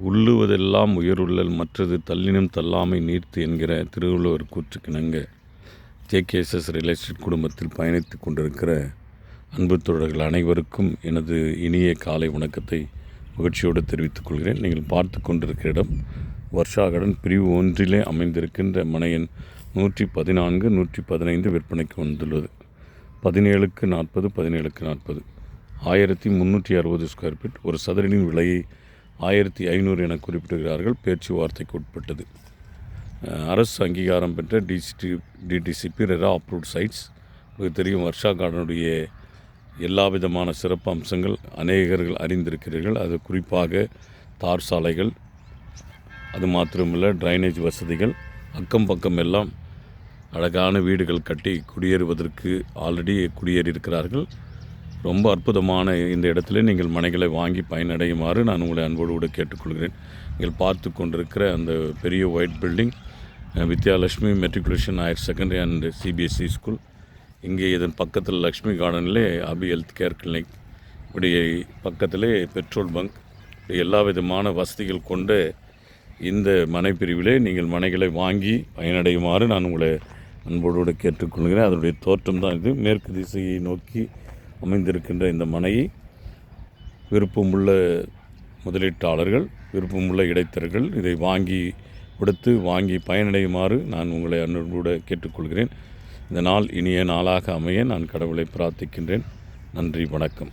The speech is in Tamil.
உள்ளுவதெல்லாம் உயருள்ளல் மற்றது தள்ளினும் தள்ளாமை நீர்த்து என்கிற திருவள்ளுவர் கூற்றுக்கிணங்க ஜேகேஎஸ்எஸ் ரியல் எஸ்டேட் குடும்பத்தில் பயணித்து கொண்டிருக்கிற அன்பு தோழர்கள் அனைவருக்கும் எனது இனிய காலை வணக்கத்தை மகிழ்ச்சியோடு தெரிவித்துக் கொள்கிறேன். நீங்கள் பார்த்து கொண்டிருக்கிற இடம் வர்ஷா கார்டன் பிரிவு 1 அமைந்திருக்கின்ற மனையன் 114, 115 விற்பனைக்கு வந்துள்ளது. 17/40, 17/40 1360 ஸ்கொயர் ஃபீட். ஒரு சதுரனின் விலையை 1500 என குறிப்பிடுகிறார்கள். பேச்சுவார்த்தைக்கு உட்பட்டது. அரசு அங்கீகாரம் பெற்ற டிடிசிபி ரெரா அப்ரூவ்ட் சைட்ஸ். உங்களுக்கு தெரியும், வர்ஷா கார்டனுடைய எல்லா விதமான சிறப்பு அம்சங்கள் அநேகர்கள் அறிந்திருக்கிறீர்கள். அது குறிப்பாக தார் சாலைகள், அது மாத்திரமல்ல ட்ரைனேஜ் வசதிகள், அக்கம் பக்கம் எல்லாம் அழகான வீடுகள் கட்டி குடியேறுவதற்கு ஆல்ரெடி குடியேறியிருக்கிறார்கள். ரொம்ப அற்புதமான இந்த இடத்துல நீங்கள் மனைகளை வாங்கி பயனடையுமாறு நான் உங்களை அன்போடு கூட கேட்டுக்கொள்கிறேன். நீங்கள் பார்த்து கொண்டிருக்கிற அந்த பெரிய white building Vidyalakshmi matriculation higher secondary and CBSE school. இங்கே இதன் பக்கத்தில் லக்ஷ்மி கார்டனிலே அபி ஹெல்த் கேர் கிளினிக், இப்படி பக்கத்திலே பெட்ரோல் பங்க், எல்லா விதமான வசதிகள் கொண்ட இந்த மனை பிரிவிலே நீங்கள் மனைகளை வாங்கி பயனடையுமாறு நான் உங்களை அன்போடு கேட்டுக்கொள்கிறேன். அதனுடைய தோற்றம் தான் இது. மேற்கு திசையை நோக்கி அமைந்திருக்கின்ற இந்த மனையை விருப்பமுள்ள முதலீட்டாளர்கள், விருப்பமுள்ள இடைத்தரகர்கள் இதை வாங்கி பயனடையுமாறு நான் உங்களை அன்போடு கேட்டுக்கொள்கிறேன். இந்த நாள் இனிய நாளாக அமைய நான் கடவுளை பிரார்த்திக்கின்றேன். நன்றி, வணக்கம்.